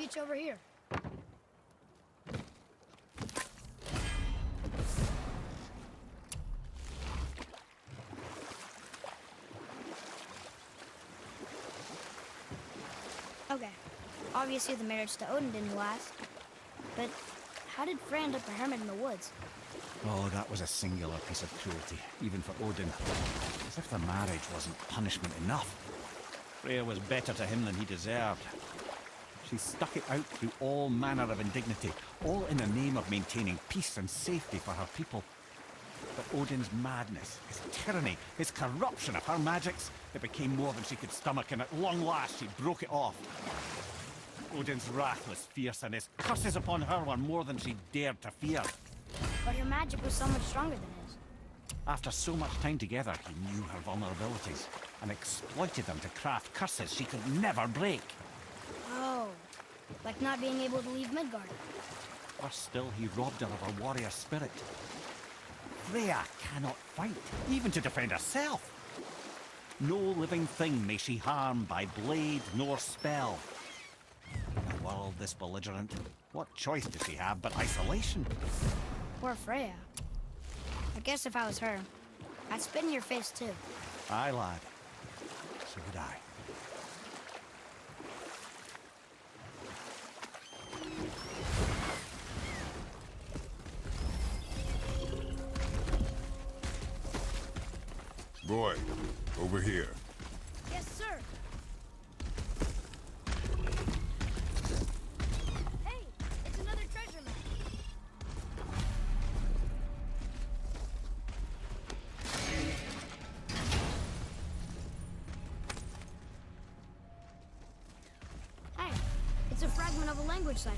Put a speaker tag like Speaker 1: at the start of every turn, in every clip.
Speaker 1: beach over here. Okay. Obviously the marriage to Odin didn't last. But how did Frey end up a hermit in the woods?
Speaker 2: Oh, that was a singular piece of cruelty, even for Odin. As if the marriage wasn't punishment enough. Freya was better to him than he deserved. She stuck it out through all manner of indignity, all in the name of maintaining peace and safety for her people. But Odin's madness, his tyranny, his corruption of her magics, it became more than she could stomach, and at long last she broke it off. Odin's wrath was fierce, and his curses upon her were more than she dared to fear.
Speaker 1: But her magic was so much stronger than his.
Speaker 2: After so much time together, he knew her vulnerabilities, and exploited them to craft curses she could never break.
Speaker 1: Oh, like not being able to leave Midgard.
Speaker 2: Worse still, he robbed her of her warrior spirit. Freya cannot fight, even to defend herself. No living thing may she harm by blade nor spell. In a world this belligerent, what choice does she have but isolation?
Speaker 1: Poor Freya. I guess if I was her, I'd spit in your face too.
Speaker 2: Aye, lad. So would I.
Speaker 3: Boy, over here.
Speaker 1: Yes, sir. Hey, it's another treasure map. Hey, it's a fragment of a language cipher.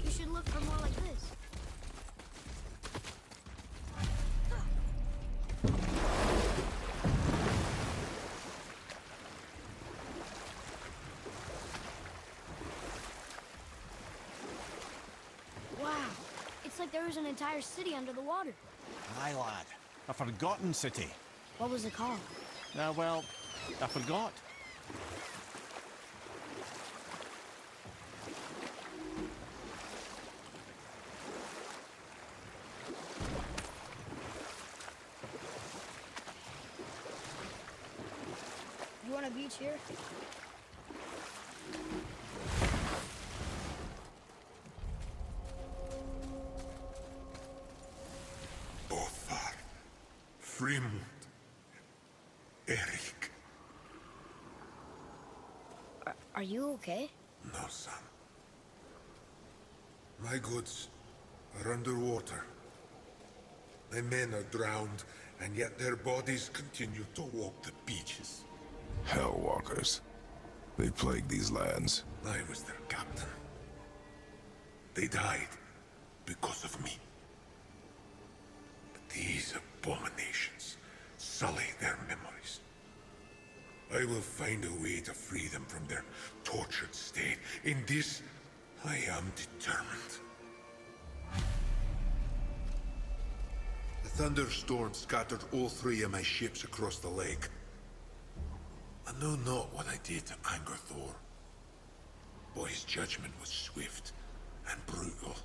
Speaker 1: You should look for more like this. Wow, it's like there was an entire city under the water.
Speaker 2: Aye, lad. A forgotten city.
Speaker 1: What was it called?
Speaker 2: Well, I forgot.
Speaker 1: You want a beach here?
Speaker 3: Bothar, Frimund, Erik.
Speaker 1: Are you okay?
Speaker 3: No, son. My goods are underwater. My men are drowned, and yet their bodies continue to walk the beaches.
Speaker 4: Hellwalkers. They plague these lands.
Speaker 3: I was their captain. They died because of me. But these abominations sully their memories. I will find a way to free them from their tortured state. In this, I am determined. The thunderstorm scattered all 3 of my ships across the lake. I know not what I did to anger Thor. But his judgment was swift and brutal.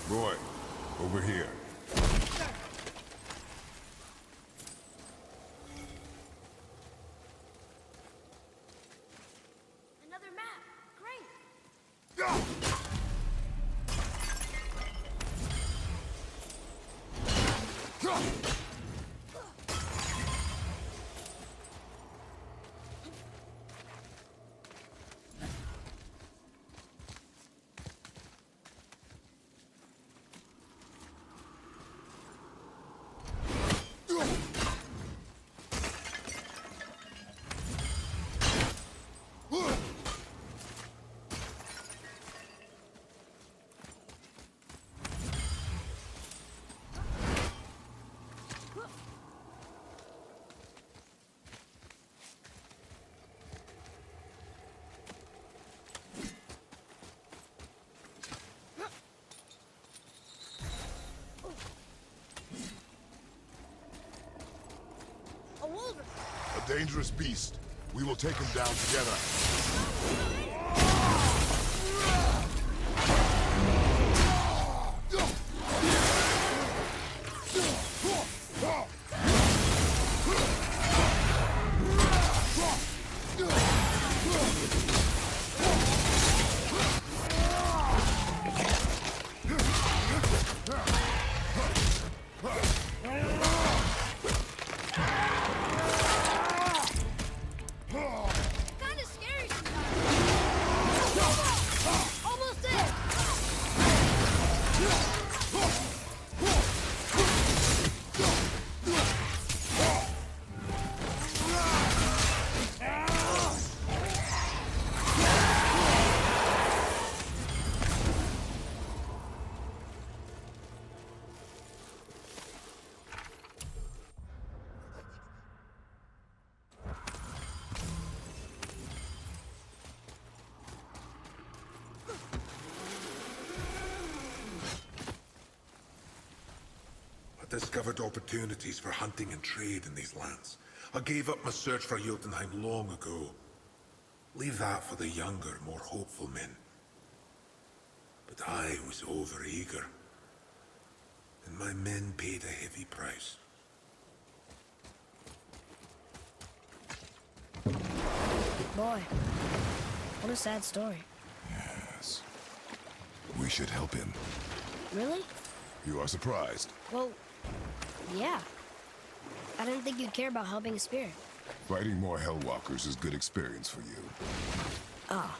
Speaker 3: Boy, over here.
Speaker 1: Another map. Great.
Speaker 4: dangerous beast. We will take him down together.
Speaker 1: Kinda scary sometimes. Almost there.
Speaker 3: I discovered opportunities for hunting and trade in these lands. I gave up my search for Jotunheim long ago. Leave that for the younger, more hopeful men. But I was overeager, and my men paid a heavy price.
Speaker 1: Boy, what a sad story.
Speaker 4: Yes. We should help him.
Speaker 1: Really?
Speaker 4: You are surprised.
Speaker 1: Well, yeah. I didn't think you'd care about helping a spirit.
Speaker 4: Fighting more Hellwalkers is good experience for you.
Speaker 1: Oh.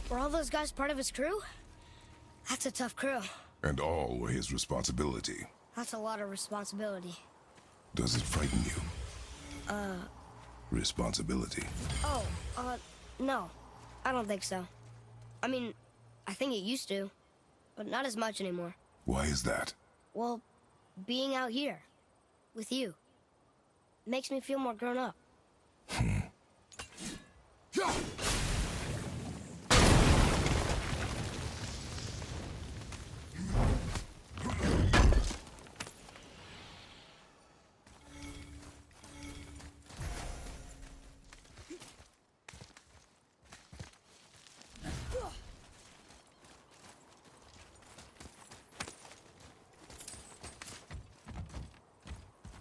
Speaker 1: Were all those guys part of his crew? That's a tough crew.
Speaker 4: And all were his responsibility.
Speaker 1: That's a lot of responsibility.
Speaker 4: Does it frighten you? Responsibility.
Speaker 1: Oh, no. I don't think so. I mean, I think it used to, but not as much anymore.
Speaker 4: Why is that?
Speaker 1: Well, being out here, with you, makes me feel more grown up.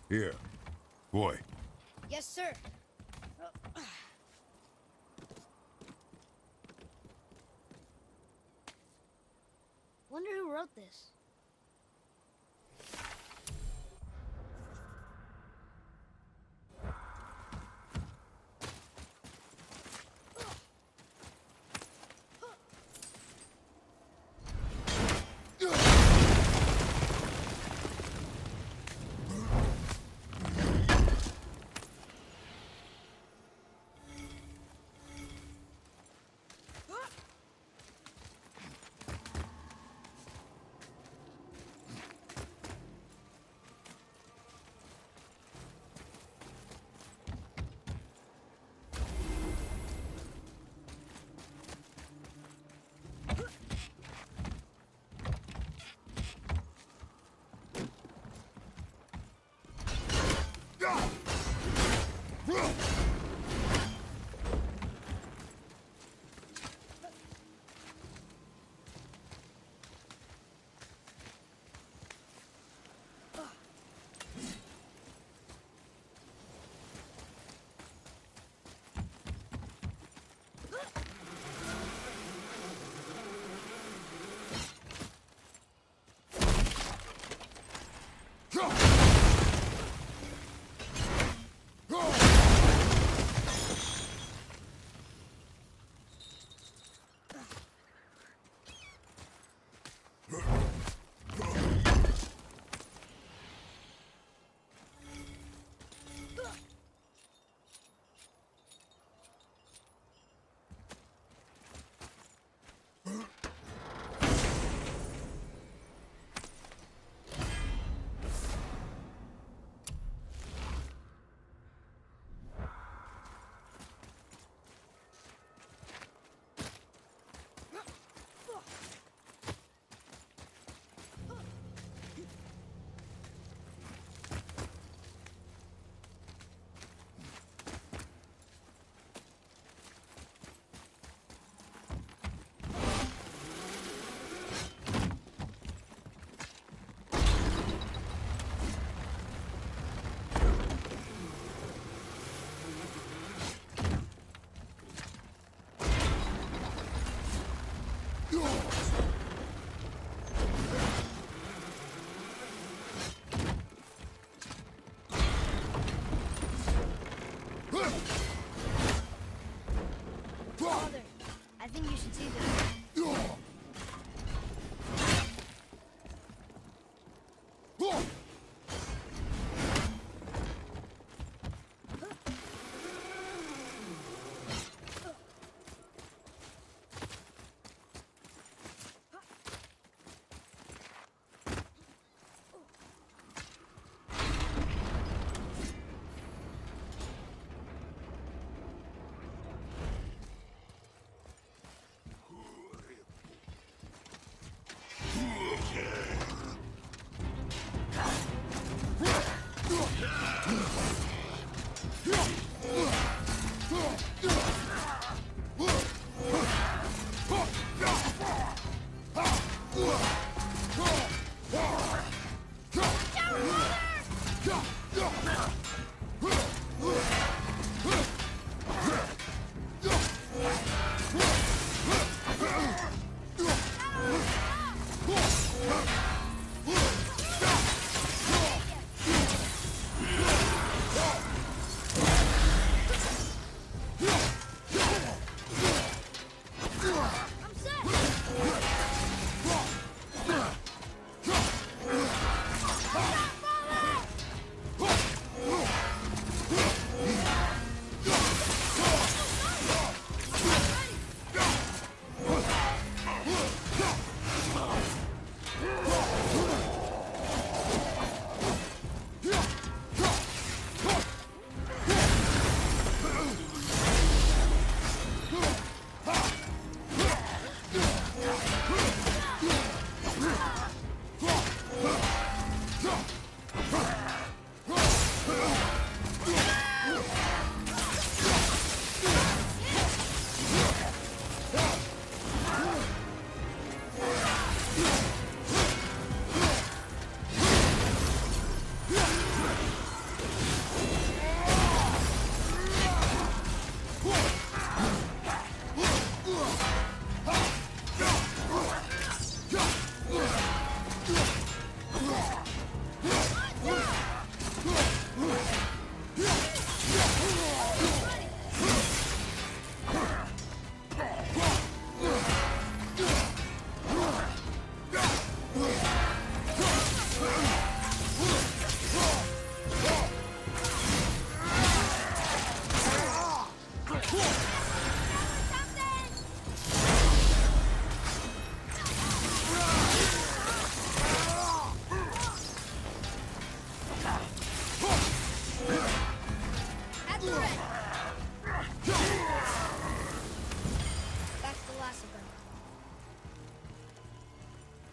Speaker 4: Here. Boy.
Speaker 1: Yes, sir. Wonder who wrote this.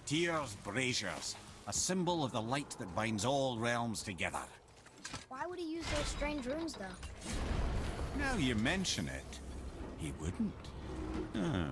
Speaker 2: Tears braziers, a symbol of the light that binds all realms together.
Speaker 1: Why would he use those strange runes, though?
Speaker 2: Now you mention it, he wouldn't. Ah.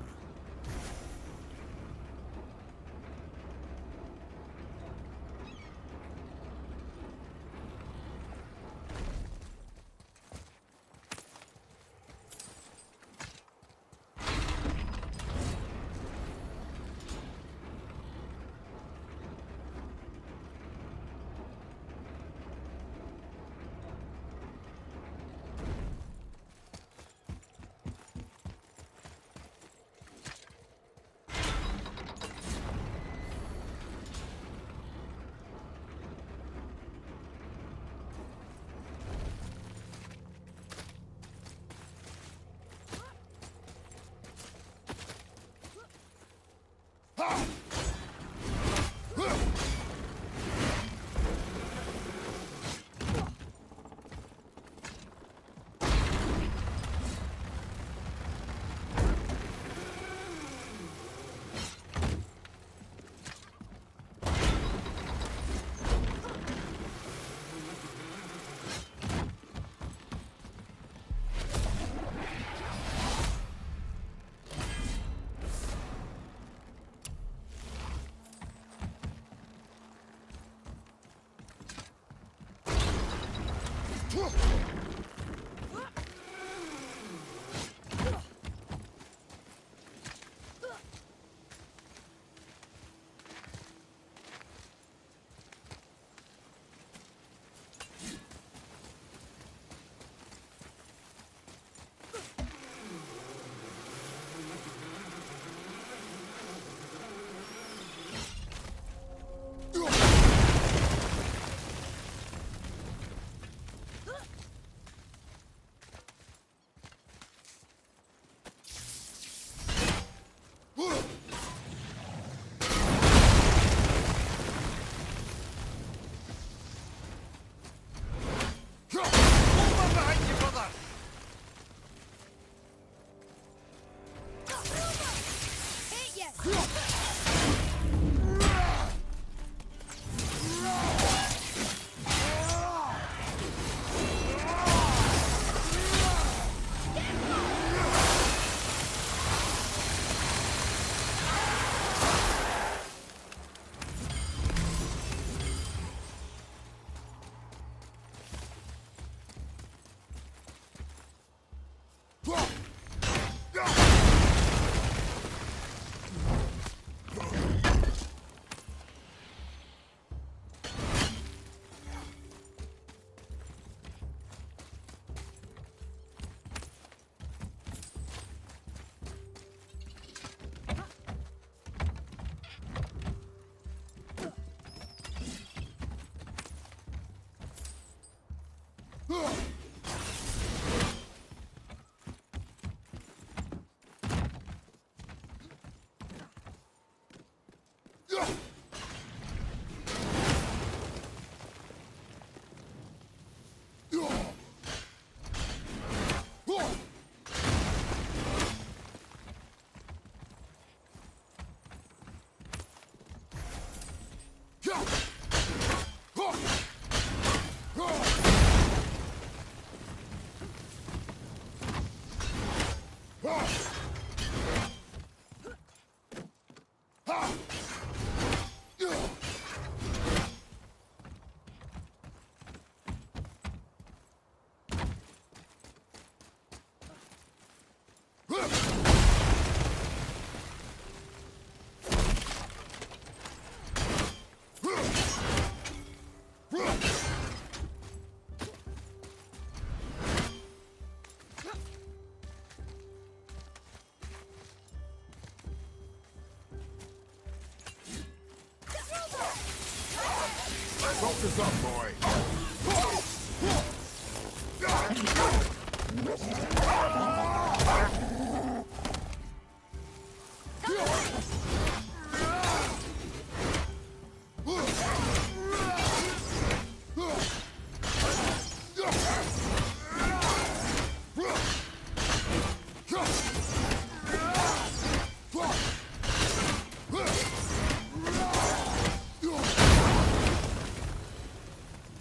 Speaker 4: Focus up, boy.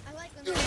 Speaker 1: I like when they're easy.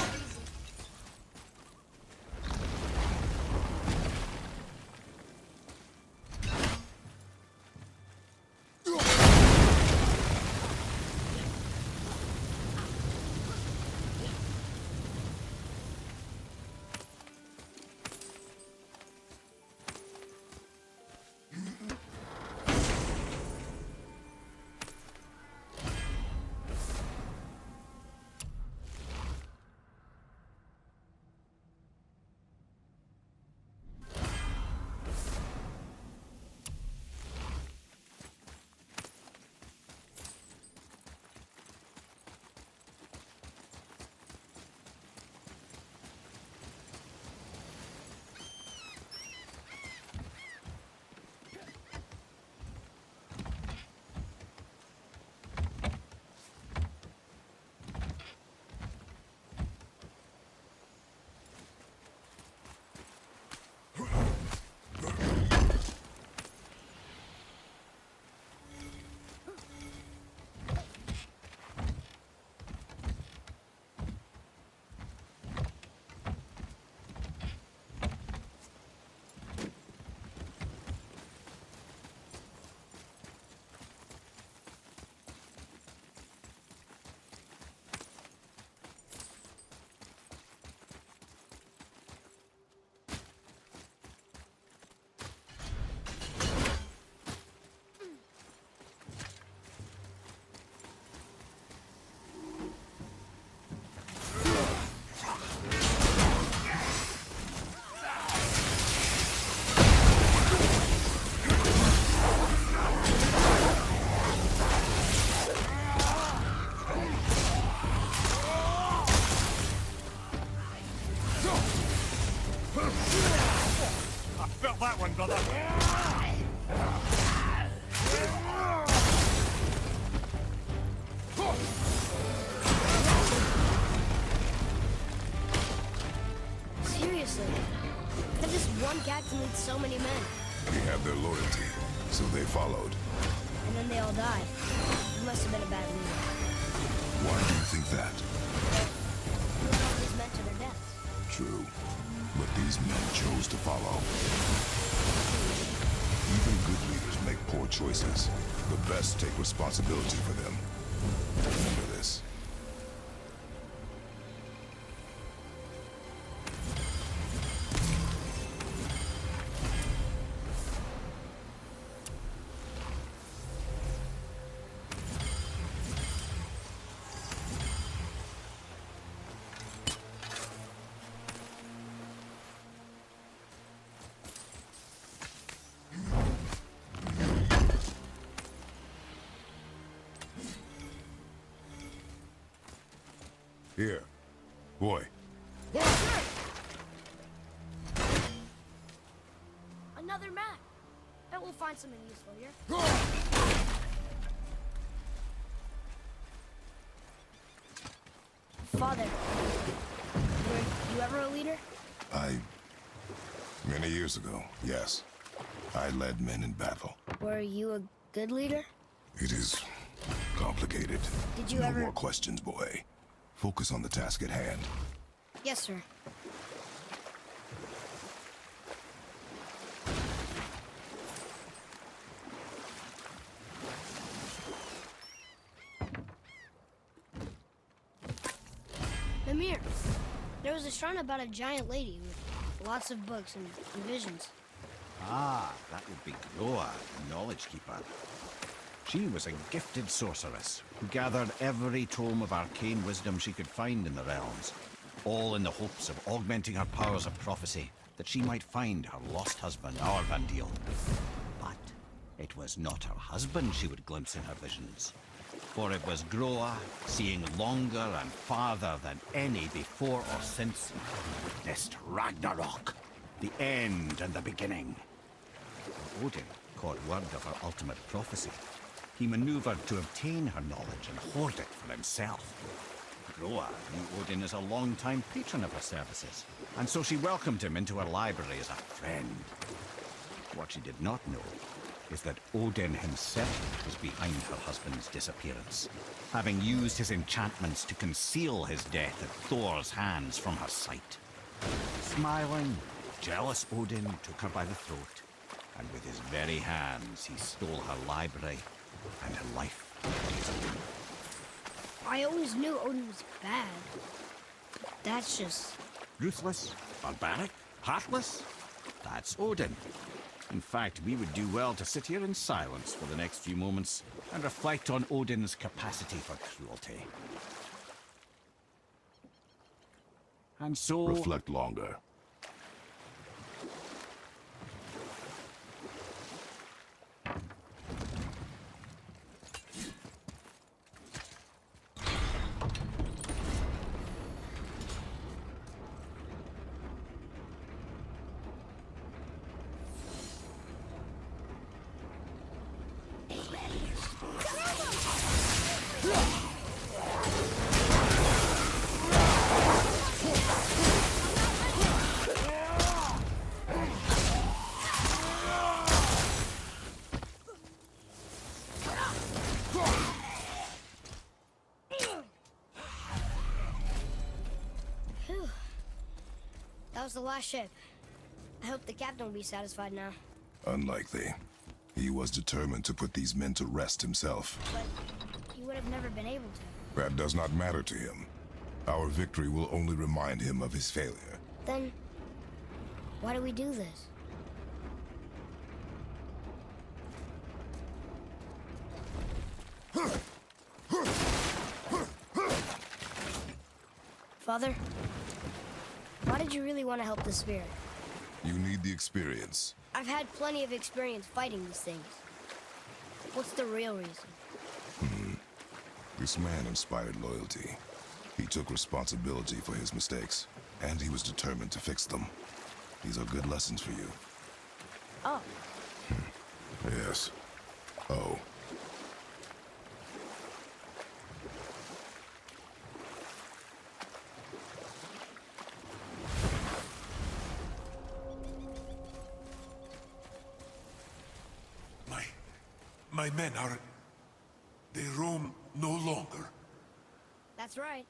Speaker 2: I felt that one, brother.
Speaker 1: Seriously. How does one captain lead so many men?
Speaker 4: We have their loyalty, so they followed.
Speaker 1: And then they all died. He must have been a bad leader.
Speaker 4: Why do you think that?
Speaker 1: He was always meant to their deaths.
Speaker 4: True. But these men chose to follow. Even good leaders make poor choices. The best take responsibility for them. Remember this. Here. Boy.
Speaker 1: Another map. Bet we'll find something useful here. Father, were you ever a leader?
Speaker 4: Many years ago, yes. I led men in battle.
Speaker 1: Were you a good leader?
Speaker 4: It is complicated.
Speaker 1: Did you
Speaker 4: no
Speaker 1: ever...
Speaker 4: more questions, boy. Focus on the task at hand.
Speaker 1: Yes, sir. Mimir, there was a shrine about a giant lady with lots of books and visions.
Speaker 2: Ah, that would be Groa, Knowledge Keeper. She was a gifted sorceress who gathered every tome of arcane wisdom she could find in the realms, all in the hopes of augmenting her powers of prophecy, that she might find her lost husband, Arvandil. But it was not her husband she would glimpse in her visions, for it was Groa, seeing longer and farther than any before or since, witnessed Ragnarok, the end and the beginning. When Odin caught word of her ultimate prophecy, he maneuvered to obtain her knowledge and hoard it for himself. Groa knew Odin as a long-time patron of her services, and so she welcomed him into her library as a friend. What she did not know is that Odin himself was behind her husband's disappearance, having used his enchantments to conceal his death at Thor's hands from her sight. Smiling, jealous Odin took her by the throat, and with his very hands he stole her library and her life.
Speaker 1: I always knew Odin was bad. That's just...
Speaker 2: Ruthless, barbaric, heartless? That's Odin. In fact, we would do well to sit here in silence for the next few moments and reflect on Odin's capacity for cruelty. And so...
Speaker 4: Reflect longer.
Speaker 1: Phew. That was the last ship. I hope the captain will be satisfied now.
Speaker 4: Unlikely. He was determined to put these men to rest himself.
Speaker 1: But he would have never been able to.
Speaker 4: That does not matter to him. Our victory will only remind him of his failure.
Speaker 1: Then, why do we do this? Father, why did you really want to help the spirit?
Speaker 4: You need the experience.
Speaker 1: I've had plenty of experience fighting these things. What's the real reason?
Speaker 4: This man inspired loyalty. He took responsibility for his mistakes, and he was determined to fix them. These are good lessons for you.
Speaker 1: Oh,
Speaker 4: Yes. Oh.
Speaker 3: My men are... They roam no longer.
Speaker 1: that's right.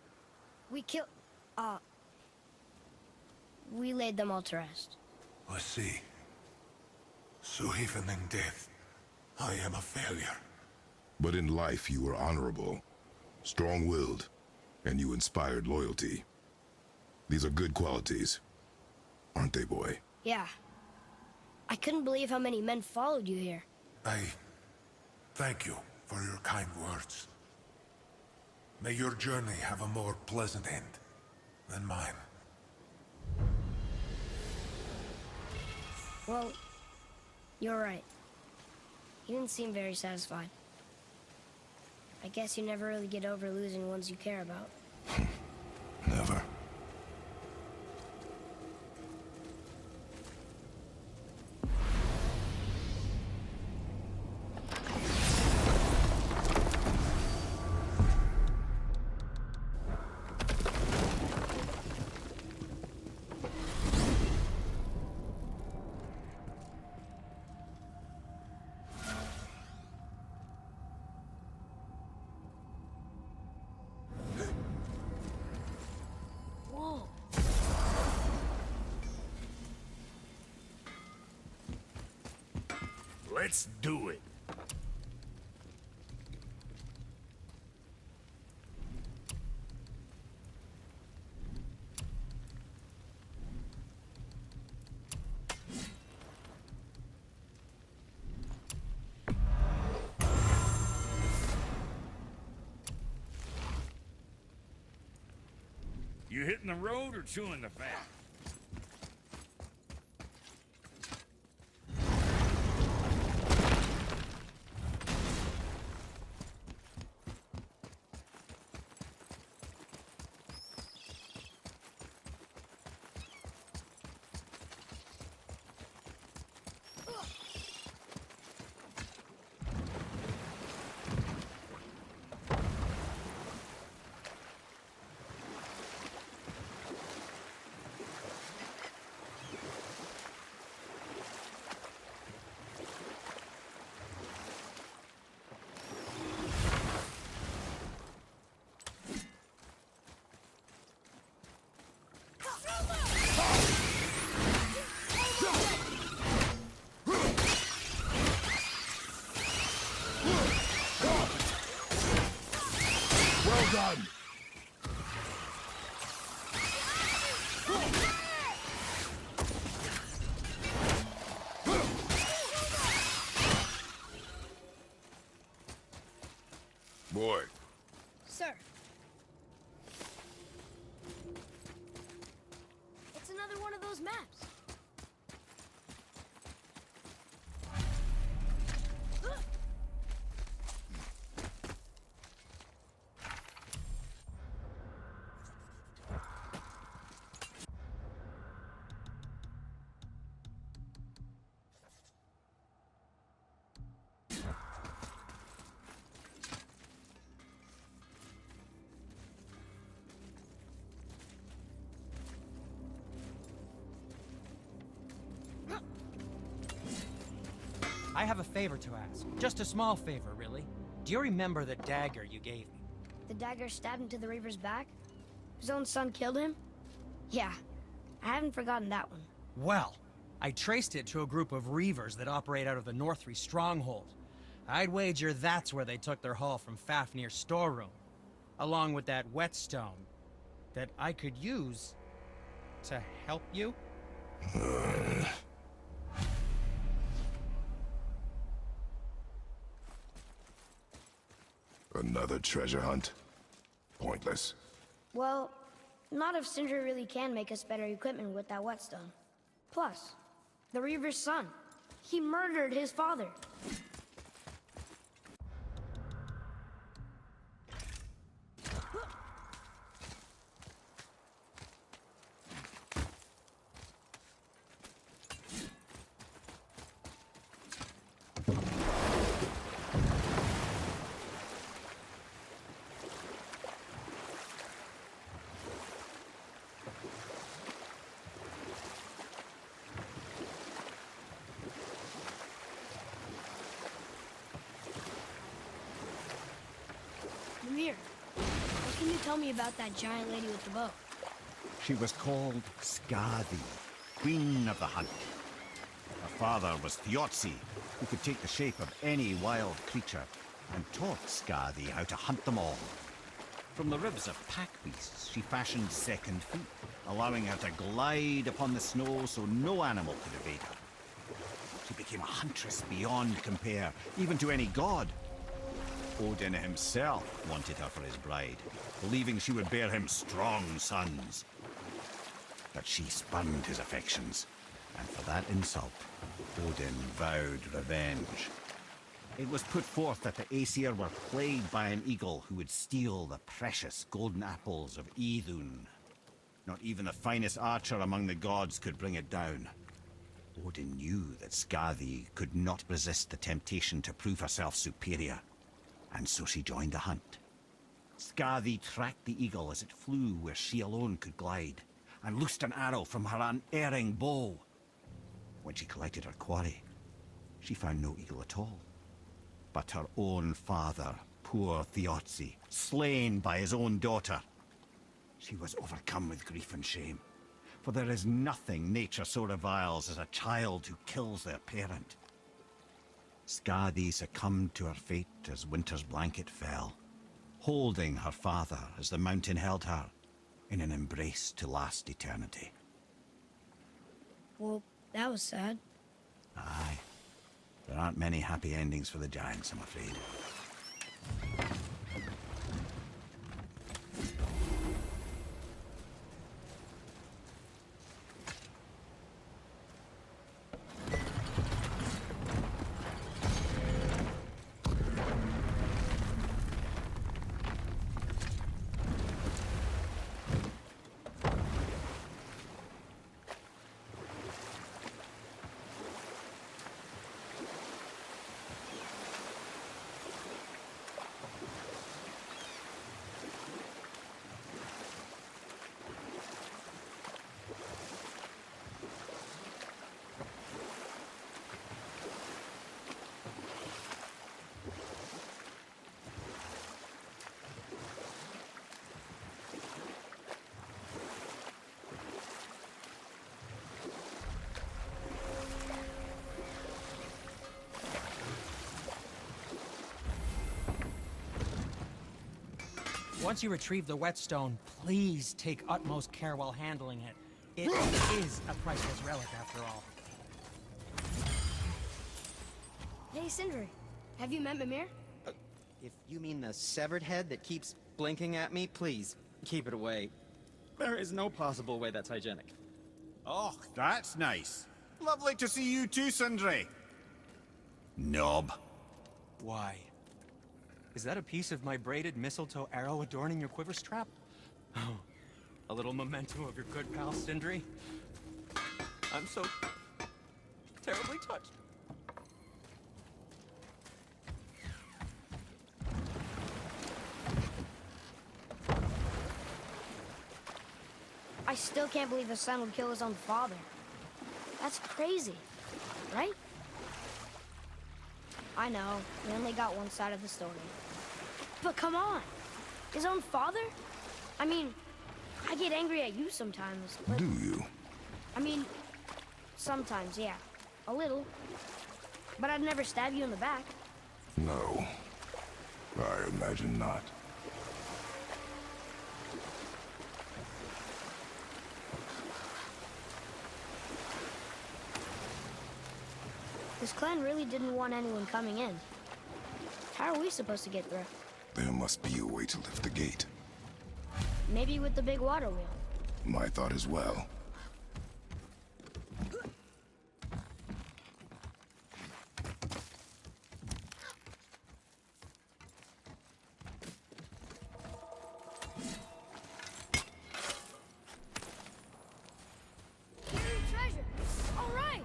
Speaker 1: We laid them all to rest.
Speaker 3: I see. So even in death, I am a failure.
Speaker 4: But in life you were honorable, strong-willed, and you inspired loyalty. These are good qualities, aren't they, boy?
Speaker 1: Yeah. I couldn't believe how many men followed you here.
Speaker 3: I thank you for your kind words. May your journey have a more pleasant end than mine.
Speaker 1: Well, you're right. You didn't seem very satisfied. I guess you never really get over losing ones you care about.
Speaker 4: Never.
Speaker 5: Let's do it. You hitting the road or chewing the fat?
Speaker 4: Well done!
Speaker 5: Boy,
Speaker 1: Sir. It's another one of those maps.
Speaker 6: I have a favor to ask. Just a small favor, really. Do you remember the dagger you gave me?
Speaker 1: The dagger stabbed into the Reaver's back? His own son killed him? Yeah, I haven't forgotten that one.
Speaker 6: Well, I traced it to a group of Reavers that operate out of the Northree stronghold. I'd wager that's where they took their haul from Fafnir's storeroom, along with that whetstone that I could use to help you.
Speaker 4: Another treasure hunt? Pointless.
Speaker 1: Well, not if Sindri really can make us better equipment with that whetstone. Plus, the Reaver's son. He murdered his father. Mimir, what can you tell me about that giant lady with the bow?
Speaker 2: She was called Skadi, Queen of the Hunt. Her father was Thiotzi, who could take the shape of any wild creature, and taught Skadi how to hunt them all. From the ribs of pack beasts, she fashioned second feet, allowing her to glide upon the snow so no animal could evade her. She became a huntress beyond compare, even to any god. Odin himself wanted her for his bride, believing she would bear him strong sons. But she spurned his affections, and for that insult, Odin vowed revenge. It was put forth that the Aesir were plagued by an eagle who would steal the precious golden apples of Idun. Not even the finest archer among the gods could bring it down. Odin knew that Skadi could not resist the temptation to prove herself superior, and so she joined the hunt. Skadi tracked the eagle as it flew where she alone could glide, and loosed an arrow from her unerring bow. When she collected her quarry, she found no eagle at all, but her own father, poor Thiotzi, slain by his own daughter. She was overcome with grief and shame, for there is nothing nature so reviles as a child who kills their parent. Skadi succumbed to her fate as winter's blanket fell, holding her father as the mountain held her in an embrace to last eternity.
Speaker 1: Well, that was sad.
Speaker 2: Aye. There aren't many happy endings for the giants, I'm afraid.
Speaker 6: Once you retrieve the whetstone, please take utmost care while handling it. It is a priceless relic, after all.
Speaker 1: Hey, Sindri. Have you met Mimir?
Speaker 7: If you mean the severed head that keeps blinking at me, please, keep it away. There is no possible way that's hygienic.
Speaker 2: Oh, that's nice. Lovely to see you too, Sindri. Knob.
Speaker 6: Why? Is that a piece of my braided mistletoe arrow adorning your quiver strap? Oh, a little memento of your good pal, Sindri? I'm so terribly touched.
Speaker 1: I still can't believe his son would kill his own father. That's crazy, right? I know, we only got one side of the story. But come on, his own father? I mean, I get angry at you sometimes, but...
Speaker 4: Do you?
Speaker 1: I mean, sometimes, yeah. A little. But I'd never stab you in the back.
Speaker 4: No. I imagine not.
Speaker 1: This clan really didn't want anyone coming in. How are we supposed to get through?
Speaker 4: There must be a way to lift the gate.
Speaker 1: Maybe with the big water wheel.
Speaker 4: My thought as well.
Speaker 1: Buried treasure! All right!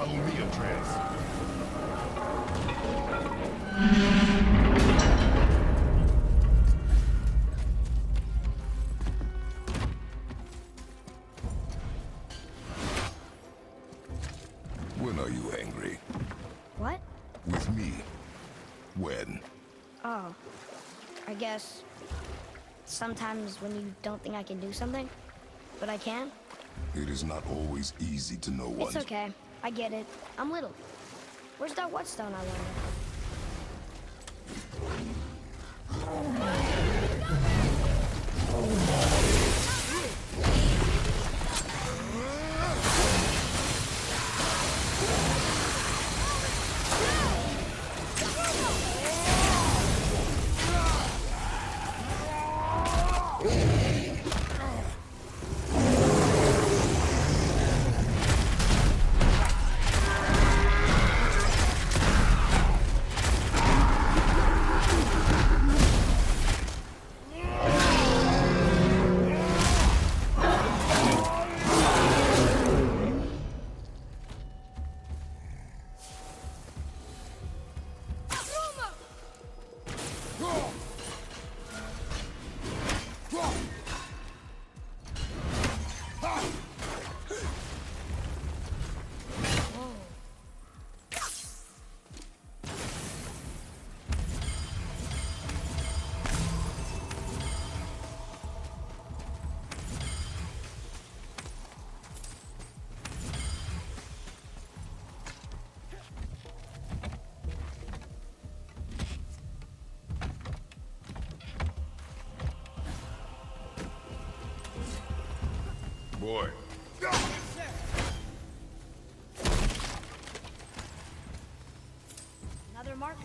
Speaker 4: Follow me, Atreus. When are you angry?
Speaker 1: What?
Speaker 4: With me. When?
Speaker 1: Oh, I guess sometimes when you don't think I can do something, but I can.
Speaker 4: It is not always easy to know
Speaker 1: It's
Speaker 4: when.
Speaker 1: okay. I get it. I'm little. Where's that whetstone, I wonder?
Speaker 4: Boy.
Speaker 1: Another marker.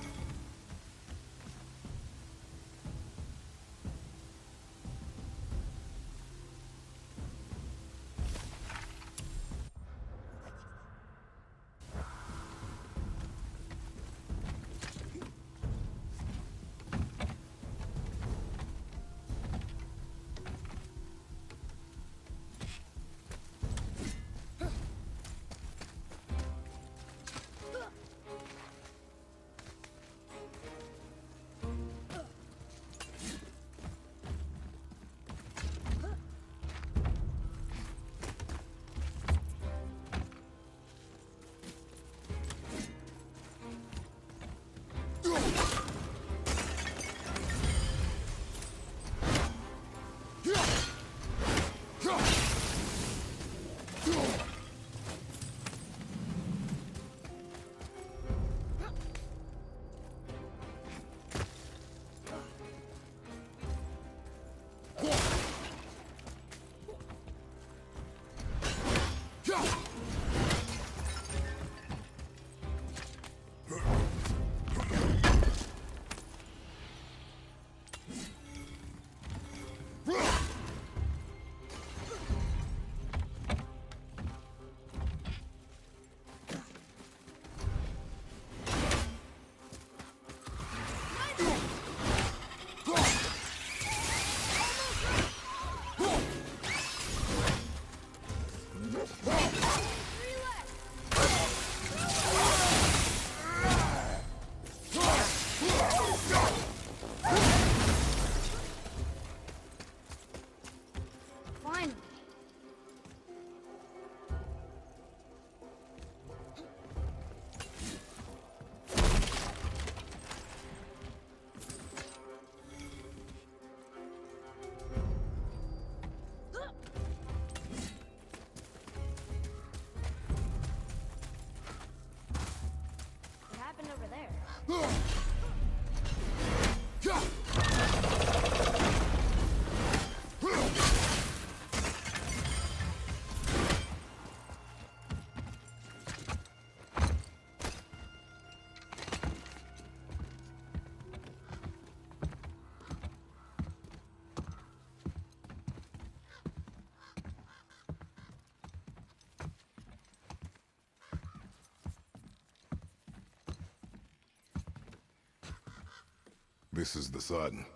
Speaker 4: This is the sun.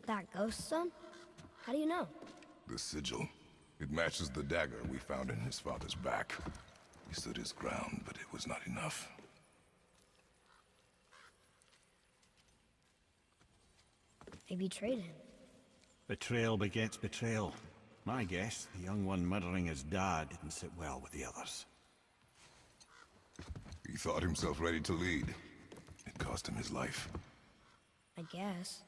Speaker 1: That ghost son? How do you know?
Speaker 4: The sigil. It matches the dagger we found in his father's back. He stood his ground, but it was not enough.
Speaker 1: They betrayed him.
Speaker 2: Betrayal begets betrayal. My guess, the young one murdering his dad didn't sit well with the others.
Speaker 4: He thought himself ready to lead. It cost him his life.
Speaker 1: I guess.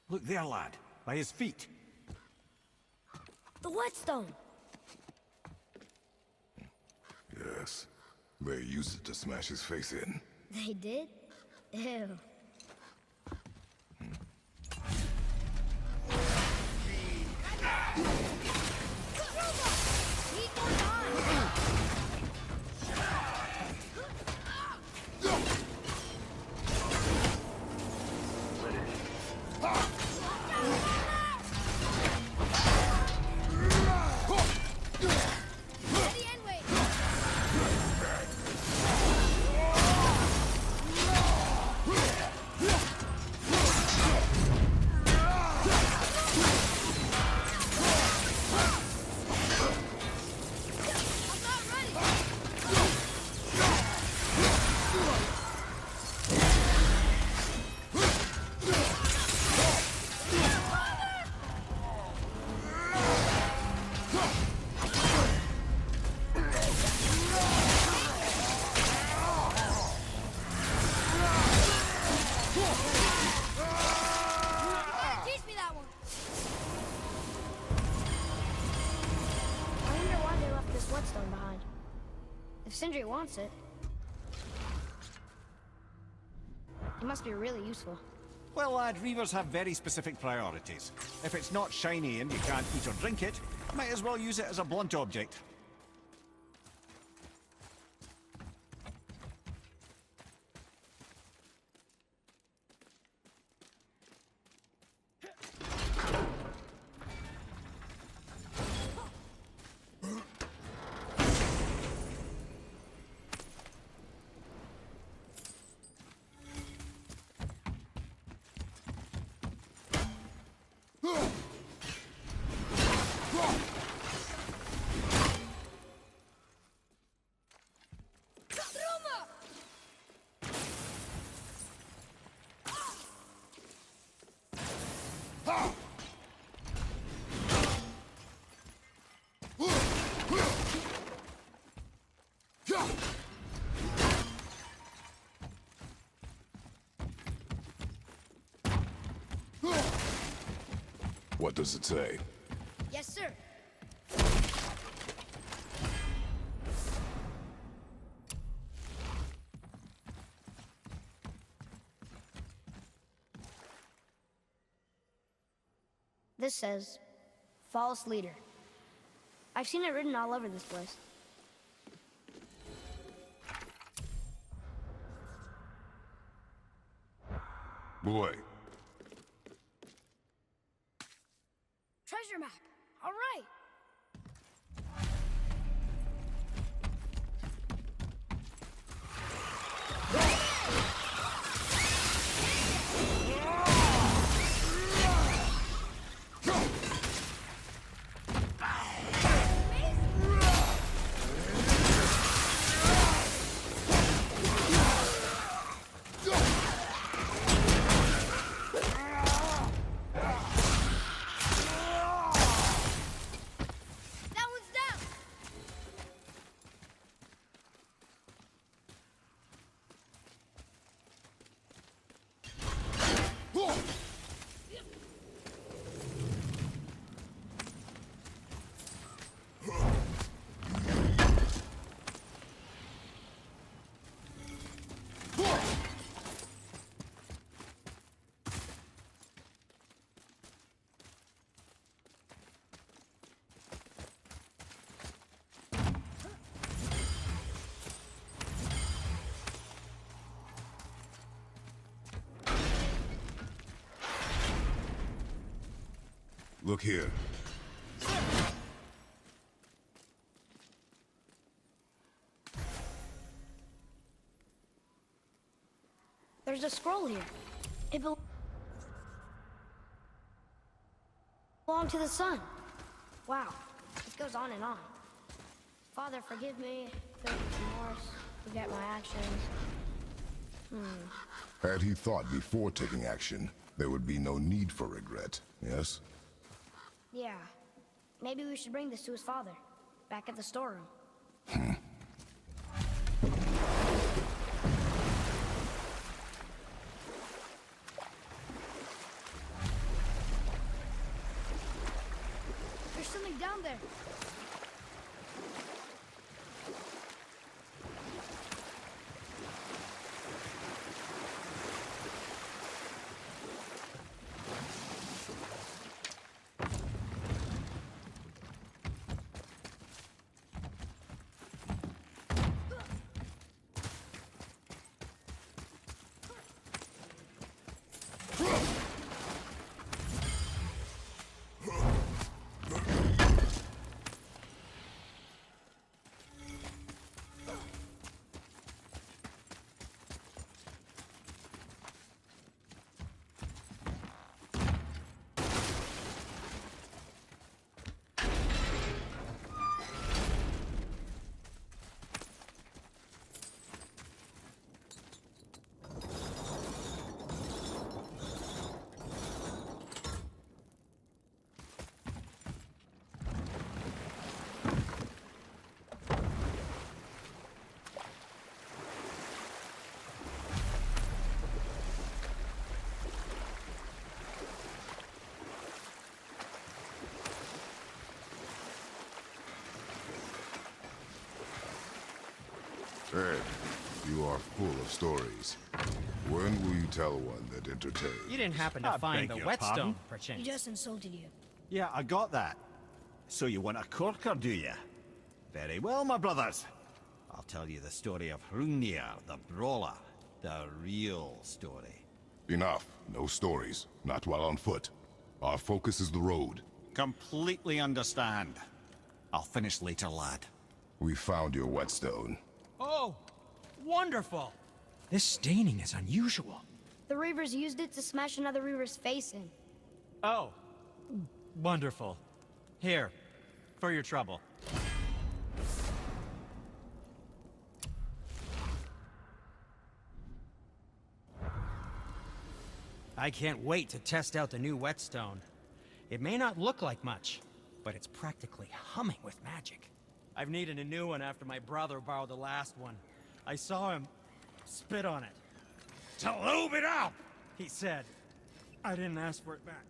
Speaker 2: Look there, lad. By his feet.
Speaker 1: The whetstone!
Speaker 4: Yes. They used it to smash his face in.
Speaker 1: They did? Ew. Whetstone behind. If Sindri wants it, it must be really useful.
Speaker 2: Well, lad, reavers have very specific priorities. If it's not shiny and you can't eat or drink it, might as well use it as a blunt object.
Speaker 4: What does it say?
Speaker 1: Yes, sir. This says, false leader. I've seen it written all over this place.
Speaker 4: Boy,
Speaker 1: Treasure map. All right.
Speaker 4: look here.
Speaker 1: There's a scroll here. It belonged to the sun. Wow, it goes on and on. Father, forgive me. remorse, forget my actions.
Speaker 4: Had he thought before taking action, there would be no need for regret, yes?
Speaker 1: Yeah. Maybe we should bring this to his father, back at the storeroom. There's something down there.
Speaker 4: Ed, you are full of stories. When will you tell one that entertains?
Speaker 6: You didn't happen to
Speaker 2: I
Speaker 6: find
Speaker 2: beg
Speaker 6: the
Speaker 2: your
Speaker 6: whetstone,
Speaker 2: pardon?
Speaker 1: He
Speaker 6: perchance?
Speaker 1: just insulted you.
Speaker 2: Yeah, I got that. So you want a corker, do you? Very well, my brothers. I'll tell you the story of Hrungnir, the brawler. The real story.
Speaker 4: Enough. No stories. Not while on foot. Our focus is the road.
Speaker 2: Completely understand. I'll finish later, lad.
Speaker 4: We found your whetstone.
Speaker 6: Oh, wonderful! This staining is unusual.
Speaker 1: The Reavers used it to smash another Reaver's face in.
Speaker 6: Oh, wonderful. Here, for your trouble. I can't wait to test out the new whetstone. It may not look like much, but it's practically humming with magic. I've needed a new one after my brother borrowed the last one. I saw him spit on it.
Speaker 5: To lube it up!
Speaker 6: He said, I didn't ask for it back.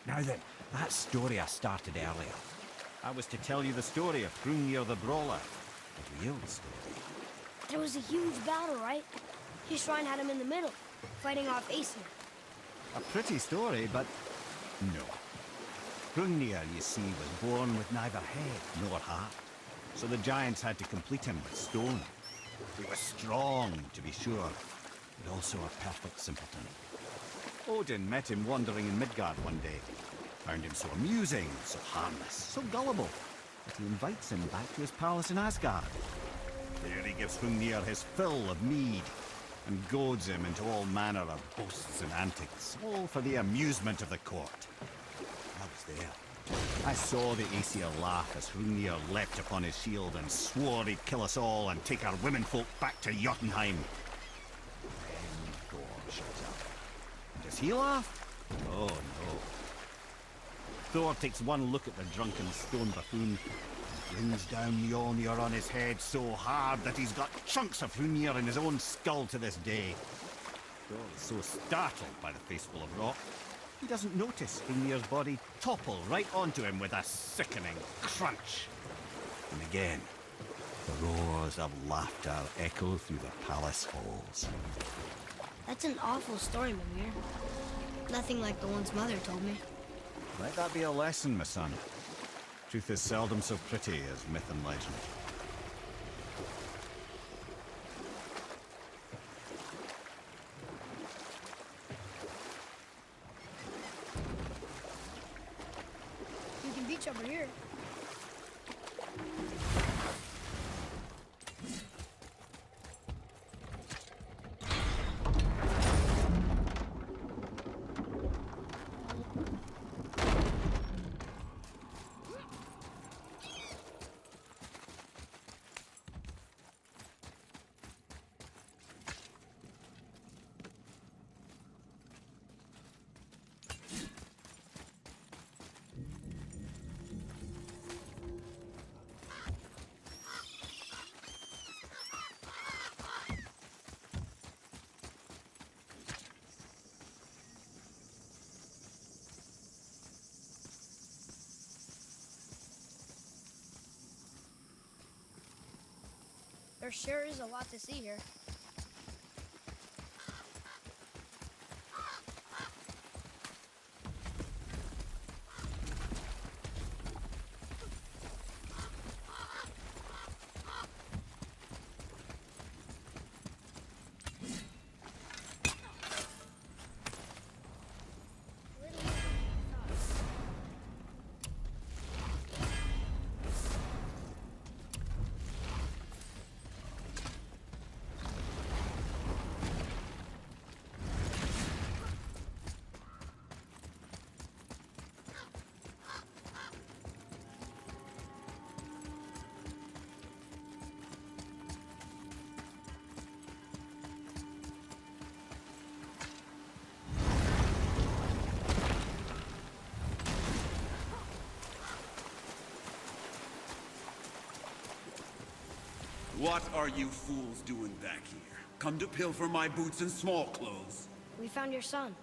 Speaker 2: Now then, that story I started earlier. I was to tell you the story of Hrungnir the Brawler. The real story.
Speaker 1: There was a huge battle, right? His shrine had him in the middle, fighting off Aesir.
Speaker 2: A pretty story, but no. Hrungnir, you see, was born with neither head nor heart. So the giants had to complete him with stone. He was strong, to be sure, but also a perfect simpleton. Odin met him wandering in Midgard one day. Found him so amusing, so harmless, so gullible, that he invites him back to his palace in Asgard. There he gives Hrungnir his fill of mead, and goads him into all manner of boasts and antics, all for the amusement of the court. I was there. I saw the Aesir laugh as Hrungnir leapt upon his shield and swore he'd kill us all and take our womenfolk back to Jotunheim. Then Thor shows up. And does he laugh? Oh no. Thor takes one look at the drunken stone buffoon and brings down Mjolnir on his head so hard that he's got chunks of Hrungnir in his own skull to this day. Thor is so startled by the face full of rock, he doesn't notice Hrungnir's body topple right onto him with a sickening crunch. And again, the roars of laughter echo through the palace halls.
Speaker 1: That's an awful story, Mimir. Nothing like the ones Mother told me.
Speaker 2: Let that be a lesson, my son. Truth is seldom so pretty as myth and legend.
Speaker 1: beach over here. There sure is a lot to see here.
Speaker 5: What are you fools doing back here? Come to pilfer my boots and small clothes?
Speaker 1: We found your son.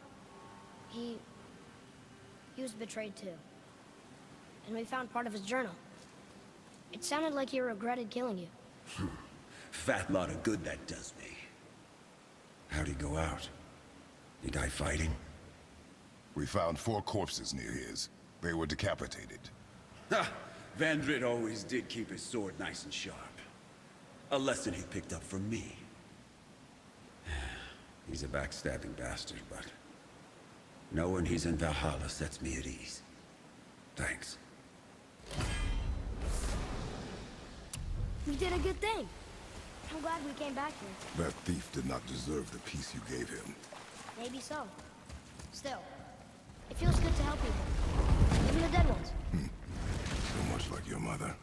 Speaker 1: He was betrayed too. And we found part of his journal. It sounded like he regretted killing you.
Speaker 5: Fat lot of good that does me. How'd he go out? He die fighting?
Speaker 4: We found 4 corpses near his. They were decapitated.
Speaker 5: Ha! Vandrit always did keep his sword nice and sharp. A lesson he picked up from me. He's a backstabbing bastard, but knowing he's in Valhalla sets me at ease. Thanks.
Speaker 1: We did a good thing. I'm glad we came back here.
Speaker 4: That thief did not deserve the peace you gave him.
Speaker 1: Maybe so. Still, it feels good to help people. Even the dead ones.
Speaker 4: So much like your mother.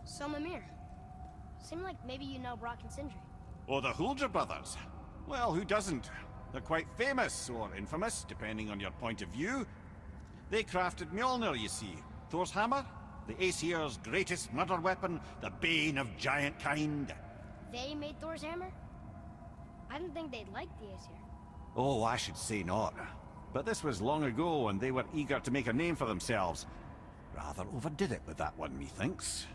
Speaker 1: So, Mimir, seemed like maybe you know Brock and Sindri.
Speaker 2: Or the Hulger brothers. Well, who doesn't? They're quite famous, or infamous, depending on your point of view. They crafted Mjolnir, you see. Thor's hammer, the Aesir's greatest murder weapon, the bane of giant kind.
Speaker 1: They made Thor's hammer? I didn't think they'd like the Aesir.
Speaker 2: Oh, I should say not. But this was long ago, and they were eager to make a name for themselves. Rather overdid it with that one, methinks.